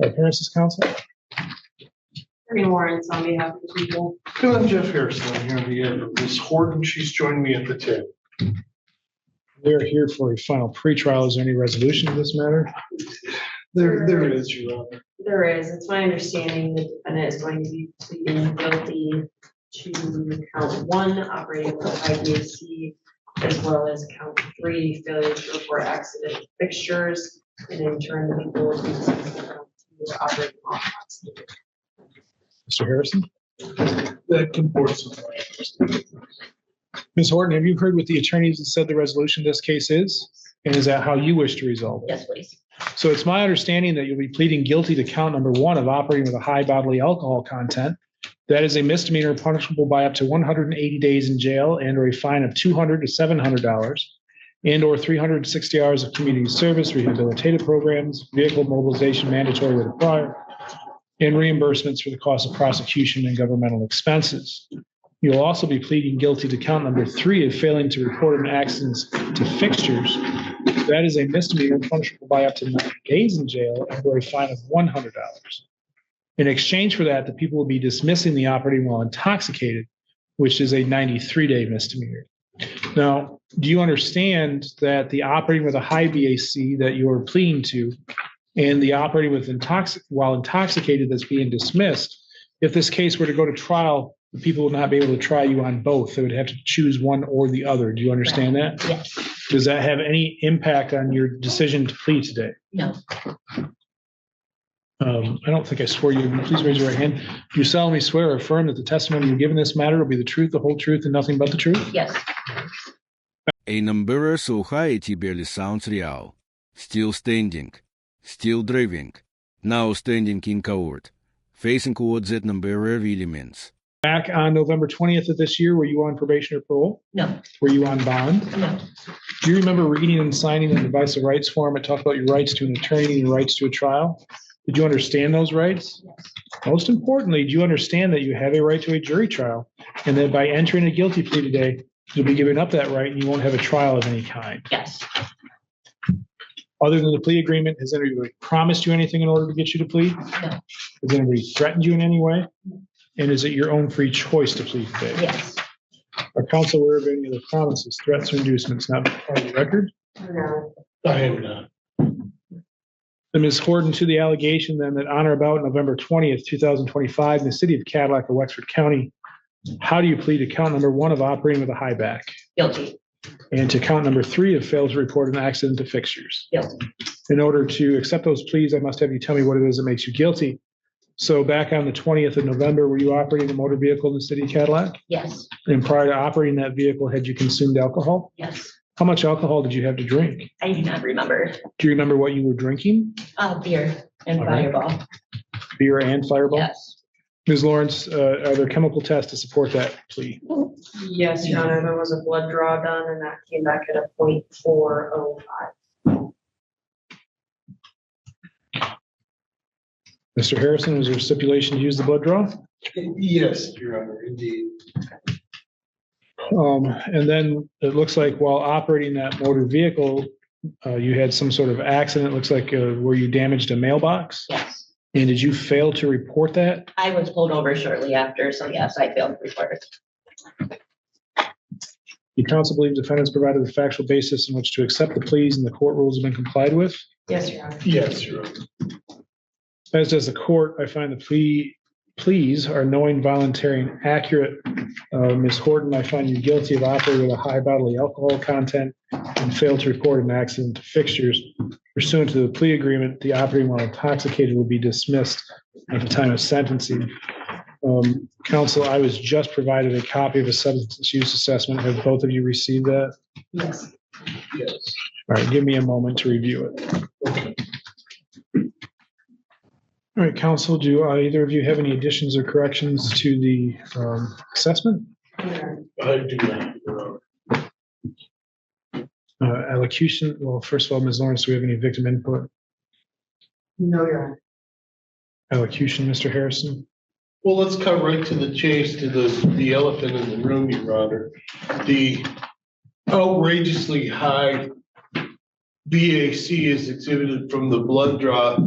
Appearances, counsel? Green warrants on behalf of the people. Good, I'm Jeff Harrison. I'm here on behalf of Ms. Horton. She's joined me at the table. We are here for a final pretrial. Is there any resolution to this matter? There is, Your Honor. There is. It's my understanding the defendant is going to be pleading guilty to count 1, operating with a high BAC, as well as count 3, failure to report accident fixtures, and in turn the people will be sentenced to count 2, operating off. Mr. Harrison? That comports with my understanding. Ms. Horton, have you heard what the attorneys have said the resolution of this case is? And is that how you wish to resolve it? Yes, please. So it's my understanding that you'll be pleading guilty to count number 1 of operating with a high bodily alcohol content. That is a misdemeanor punishable by up to 180 days in jail and or a fine of $200 to $700 and or 360 hours of community service, rehabilitative programs, vehicle mobilization mandatory with a prior, and reimbursements for the cost of prosecution and governmental expenses. You'll also be pleading guilty to count number 3 of failing to report an accident to fixtures. That is a misdemeanor punishable by up to 90 days in jail and or a fine of $100. In exchange for that, the people will be dismissing the operating while intoxicated, which is a 93-day misdemeanor. Now, do you understand that the operating with a high BAC that you are pleading to and the operating with while intoxicated that's being dismissed, if this case were to go to trial, the people will not be able to try you on both. They would have to choose one or the other. Do you understand that? Yes. Does that have any impact on your decision to plead today? No. I don't think I swore you. Please raise your right hand. Do you solemnly swear or affirm that the testimony you give in this matter will be the truth, the whole truth, and nothing but the truth? Yes. A number society barely sounds real. Still standing. Still driving. Now standing in court. Facing what that number really means. Back on November 20th of this year, were you on probation or parole? No. Were you on bond? No. Do you remember reading and signing the advice of rights form? It talked about your rights to an attorney and rights to a trial. Did you understand those rights? Yes. Most importantly, do you understand that you have a right to a jury trial and that by entering a guilty plea today, you'll be giving up that right and you won't have a trial of any kind? Yes. Other than the plea agreement, has anybody promised you anything in order to get you to plead? No. Has anybody threatened you in any way? And is it your own free choice to plead today? Yes. Are counsel aware of any other promises, threats, or inducements not part of the record? No. I am not. And Ms. Horton, to the allegation then that on or about November 20th, 2025, in the city of Cadillac or Wexford County, how do you plead to count number 1 of operating with a high BAC? Guilty. And to count number 3 of failed to report an accident to fixtures? Guilty. In order to accept those pleas, I must have you tell me what it is that makes you guilty. So back on the 20th of November, were you operating a motor vehicle in the city of Cadillac? Yes. And prior to operating that vehicle, had you consumed alcohol? Yes. How much alcohol did you have to drink? I do not remember. Do you remember what you were drinking? Beer and All right. Fireball. Beer and Fireball? Yes. Ms. Lawrence, are there chemical tests to support that plea? Yes, Your Honor, there was a blood draw done and that came back at a 0.405. Mr. Harrison, was there a stipulation to use the blood draw? Yes, Your Honor, indeed. And then it looks like while operating that motor vehicle, you had some sort of accident. It looks like where you damaged a mailbox. Yes. And did you fail to report that? I was pulled over shortly after, so yes, I failed to report it. The counsel believes defendants provided the factual basis in which to accept the pleas and the court rules have been complied with. Yes, Your Honor. Yes, Your Honor. As does the court, I find the pleas are knowing, voluntary, and accurate. Ms. Horton, I find you guilty of operating with a high bodily alcohol content and failed to report an accident to fixtures. Pursuant to the plea agreement, the operating while intoxicated will be dismissed at the time of sentencing. Counsel, I was just provided a copy of a substance use assessment. Have both of you received that? Yes. Yes. All right, give me a moment to review it. Okay. All right, counsel, do either of you have any additions or corrections to the assessment? I do not, Your Honor. Elocution, well, first of all, Ms. Lawrence, do we have any victim input? No, Your Honor. Elocution, Mr. Harrison? Well, let's cut right to the chase, to the elephant in the room, Your Honor. The outrageously high BAC is exhibited from the blood draw.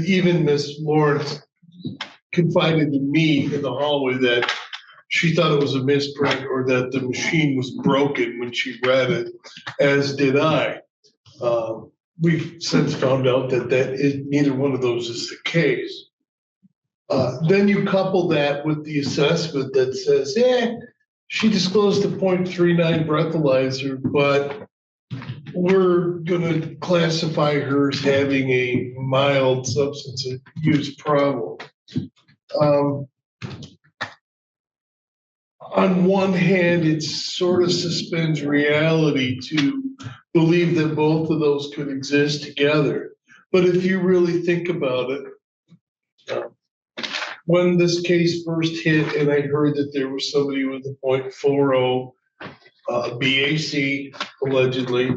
Even Miss Lawrence confided to me in the hallway that she thought it was a misprint or that the machine was broken when she read it, as did I. We've since found out that neither one of those is the case. Then you couple that with the assessment that says, she disclosed a 0.39 breathalyzer, but we're going to classify her as having a mild substance use problem. On one hand, it sort of suspends reality to believe that both of those could exist together. But if you really think about it, when this case first hit and I heard that there was somebody with a 0.40 BAC, allegedly,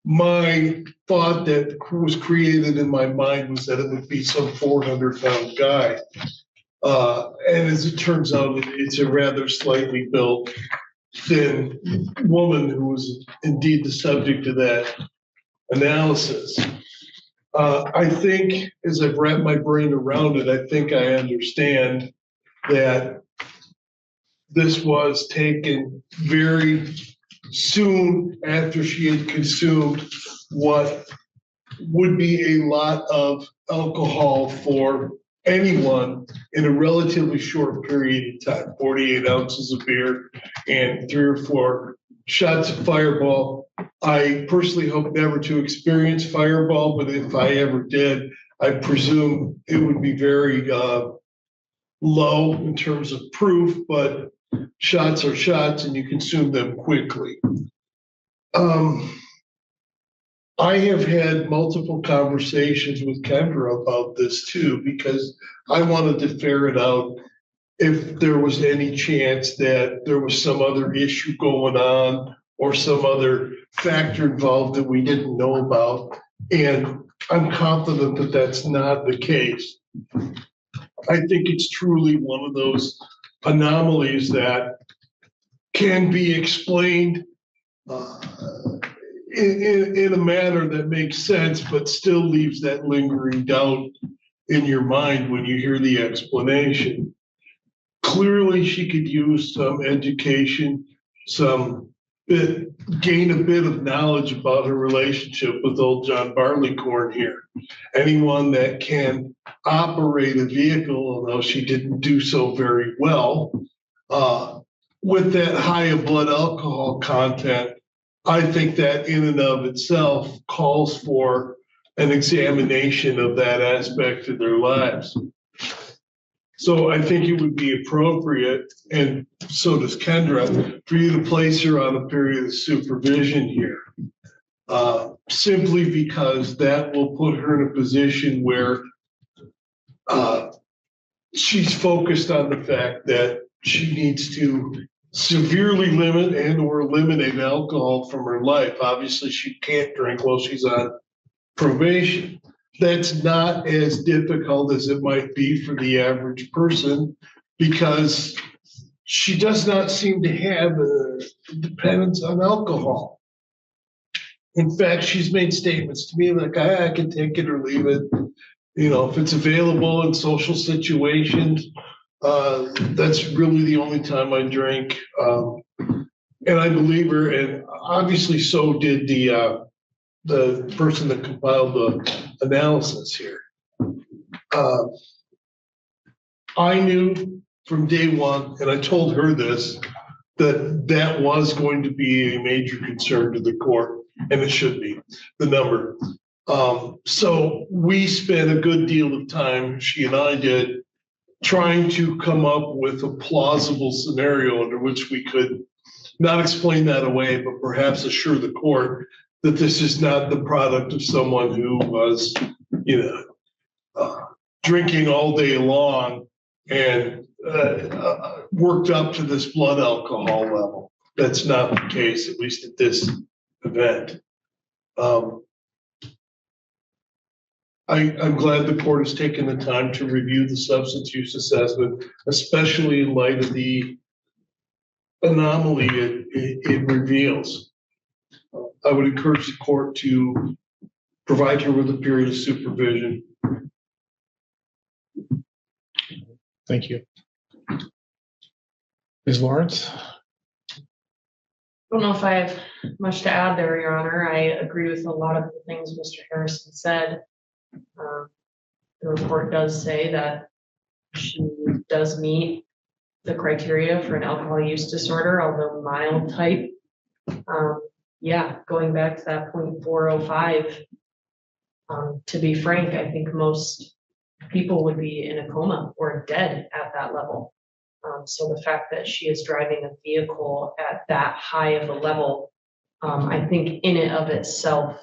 my thought that was created in my mind was that it would be some 400-pound guy. And as it turns out, it's a rather slightly built, thin woman who was indeed the subject of that analysis. I think, as I've wrapped my brain around it, I think I understand that this was taken very soon after she had consumed what would be a lot of alcohol for anyone in a relatively short period of time, 48 ounces of beer and 3 or 4 shots of Fireball. I personally hope never to experience Fireball, but if I ever did, I presume it would be very low in terms of proof, but shots are shots and you consume them quickly. I have had multiple conversations with Kendra about this too, because I wanted to ferret out if there was any chance that there was some other issue going on or some other factor involved that we didn't know about. And I'm confident that that's not the case. I think it's truly one of those anomalies that can be explained in a manner that makes sense, but still leaves that lingering doubt in your mind when you hear the explanation. Clearly, she could use some education, gain a bit of knowledge about her relationship with old John Barleycorn here. Anyone that can operate a vehicle, although she didn't do so very well, with that high blood alcohol content, I think that in and of itself calls for an examination of that aspect of their lives. So I think it would be appropriate, and so does Kendra, for you to place her on a period of supervision here, simply because that will put her in a position where she's focused on the fact that she needs to severely limit and or eliminate alcohol from her life. Obviously, she can't drink while she's on probation. That's not as difficult as it might be for the average person because she does not seem to have a dependence on alcohol. In fact, she's made statements to me like, I can take it or leave it. You know, if it's available in social situations, that's really the only time I drink. And I believe her, and obviously so did the person that compiled the analysis here. I knew from day one, and I told her this, that was going to be a major concern to the court, and it should be, the number. So we spent a good deal of time, she and I did, trying to come up with a plausible scenario under which we could not explain that away, but perhaps assure the court that this is not the product of someone who was, drinking all day long and worked up to this blood alcohol level. That's not the case, at least at this event. I'm glad the court has taken the time to review the substance use assessment, especially in light of the anomaly it reveals. I would encourage the court to provide her with a period of supervision. Thank you. Ms. Lawrence? I don't know if I have much to add there, Your Honor. I agree with a lot of the things Mr. Harrison said. The report does say that she does meet the criteria for an alcohol use disorder, although mild type. Yeah, going back to that 0.405, to be frank, I think most people would be in a coma or dead at that level. So the fact that she is driving a vehicle at that high of a level, I think in and of itself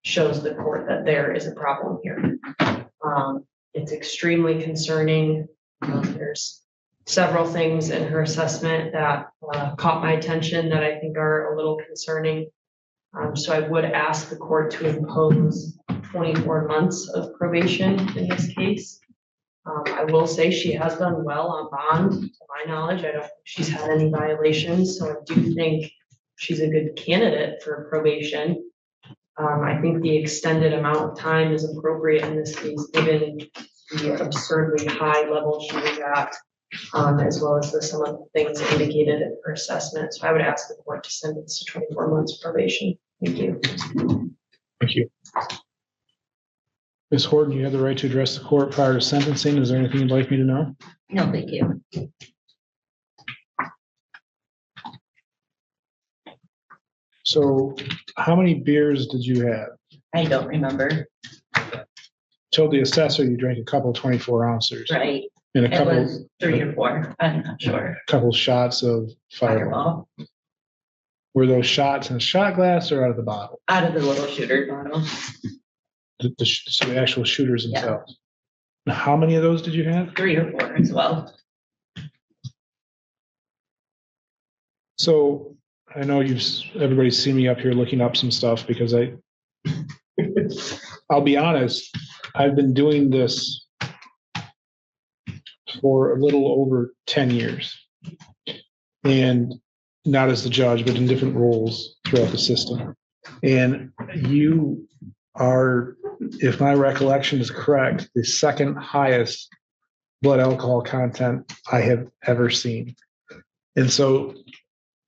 shows the court that there is a problem here. It's extremely concerning. There's several things in her assessment that caught my attention that I think are a little concerning. So I would ask the court to impose 24 months of probation in this case. I will say she has done well on bond, to my knowledge. I don't think she's had any violations, so I do think she's a good candidate for probation. I think the extended amount of time is appropriate in this case, given the absurdly high level she was at, as well as some of the things indicated in her assessment. So I would ask the court to sentence to 24 months probation. Thank you. Thank you. Ms. Horton, you have the right to address the court prior to sentencing. Is there anything you'd like me to know? No, thank you. So how many beers did you have? I don't remember. Told the assessor you drank a couple 24 ounces Right. and a It couple, was 3 or 4. I'm not sure. couple shots of Fireball. Fireball. Were those shots in a shot glass or out of the bottle? Out of the little shooter bottle. So the actual shooters Yeah. themselves. And how many of those did you have? 3 or 4 as well. So I know everybody's seen me up here looking up some stuff because I'll be honest, I've been doing this for a little over 10 years. And not as the judge, but in different roles throughout the system. And you are, if my recollection is correct, the second highest blood alcohol content I have ever seen. And so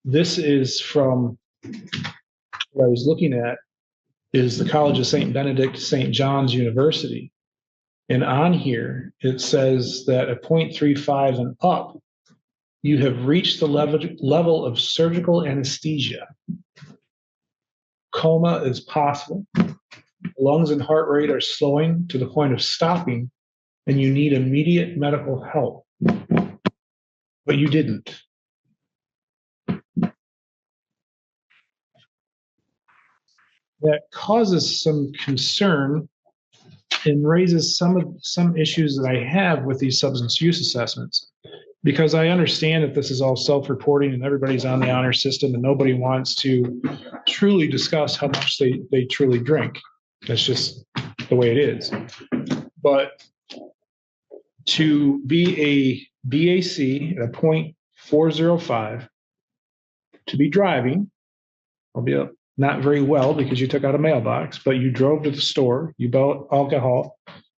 this is from what I was looking at is the College of St. Benedict, St. John's University. And on here, it says that at 0.35 and up, you have reached the level of surgical anesthesia. Coma is possible. Lungs and heart rate are slowing to the point of stopping, and you need immediate medical help. But you didn't. That causes some concern and raises some issues that I have with these substance use assessments. Because I understand that this is all self-reporting and everybody's on the honor system and nobody wants to truly discuss how much they truly drink. That's just the way it is. But to be a BAC at a 0.405, to be driving, albeit not very well because you took out a mailbox, but you drove to the store, you bought alcohol,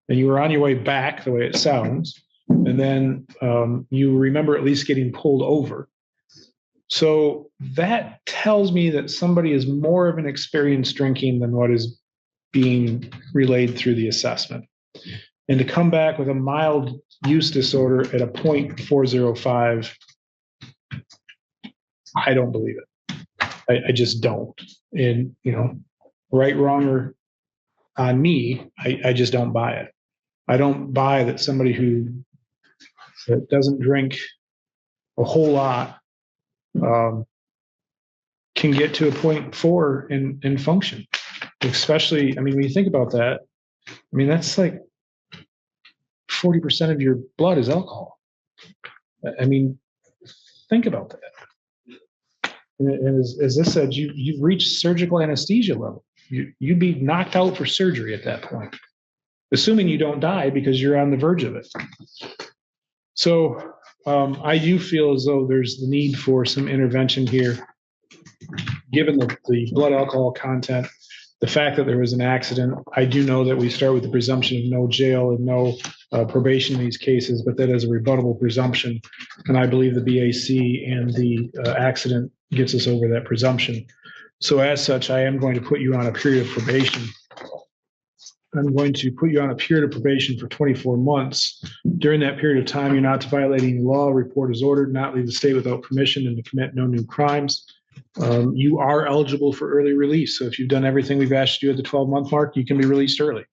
and you were on your way back, the way it sounds. And then you remember at least getting pulled over. So that tells me that somebody is more of an experienced drinking than what is being relayed through the assessment. And to come back with a mild use disorder at a 0.405, I don't believe it. I just don't. And, right, wrong, or on me, I just don't buy it. I don't buy that somebody that doesn't drink a whole lot can get to a 0.4 and function. Especially, when you think about that, that's like 40% of your blood is alcohol. Think about that. And as this said, you've reached surgical anesthesia level. You'd be knocked out for surgery at that point, assuming you don't die because you're on the verge of it. So I do feel as though there's the need for some intervention here given the blood alcohol content, the fact that there was an accident, I do know that we start with the presumption of no jail and no probation in these cases, but that is a rebuttable presumption. And I believe the BAC and the accident gets us over that presumption. So as such, I am going to put you on a period of probation. I'm going to put you on a period of probation for 24 months. During that period of time, you're not to violate any law, report as ordered, not leave the state without permission, and to commit no new crimes. You are eligible for early release. So if you've done everything we've asked you at the 12-month mark, you can be released early.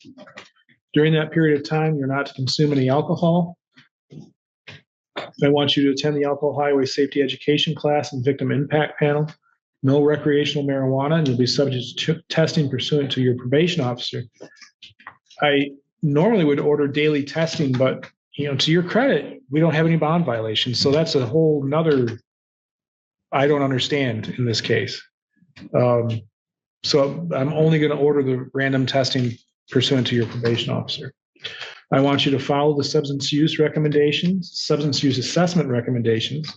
During that period of time, you're not to consume any alcohol. I want you to attend the alcohol highway safety education class and victim impact panel. No recreational marijuana, and you'll be subject to testing pursuant to your probation officer. I normally would order daily testing, but to your credit, we don't have any bond violations. So that's a whole nother I don't understand in this case. So I'm only going to order the random testing pursuant to your probation officer. I want you to follow the substance use recommendations, substance use assessment recommendations,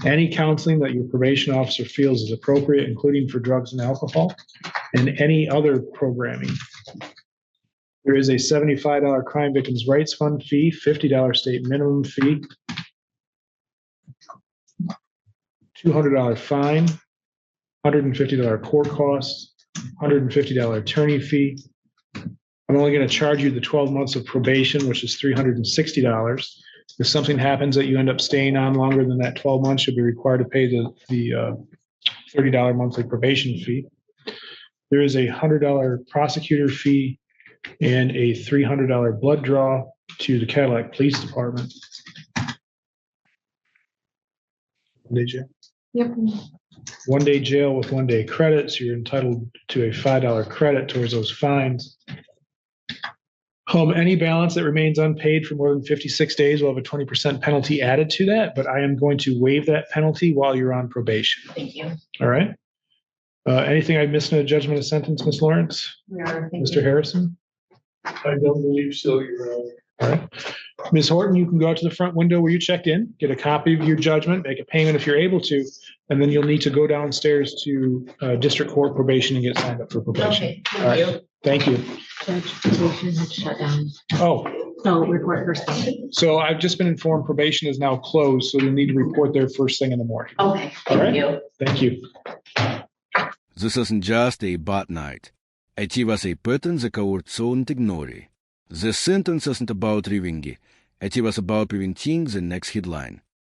any counseling that your probation officer feels is appropriate, including for drugs and alcohol, and any other programming. There is a $75 Crime Victims' Rights Fund fee, $50 state minimum fee, $200 fine, $150 court costs, $150 attorney fee. I'm only going to charge you the 12 months of probation, which is $360. If something happens that you end up staying on longer than that 12 months, you'll be required to pay the $30 monthly probation fee. There is a $100 prosecutor fee and a $300 blood draw to the Cadillac Police Department. Did you? Yep. 1 day jail with 1 day credit, so you're entitled to a $5 credit towards those fines. Any balance that remains unpaid for more than 56 days will have a 20% penalty added to that, but I am going to waive that penalty while you're on probation. Thank you. All right. Anything I missed in a judgment of sentence, Ms. Lawrence? Mr. Harrison? I don't believe so, Your Honor. All right. Ms. Horton, you can go out to the front window where you checked in, get a copy of your judgment, make a payment if you're able to, and then you'll need to go downstairs to district court probation and get signed up for probation. Okay, All right. thank you. Thank you. Judge, probation had shut down. Oh, So report first thing. so I've just been informed probation is now closed, so you'll need to report there first thing in the morning. Okay, All right. thank you. Thank you. This isn't just a bad night. It was a pattern the court shouldn't ignore. The sentence isn't about revenge. It was about preventing the next headline.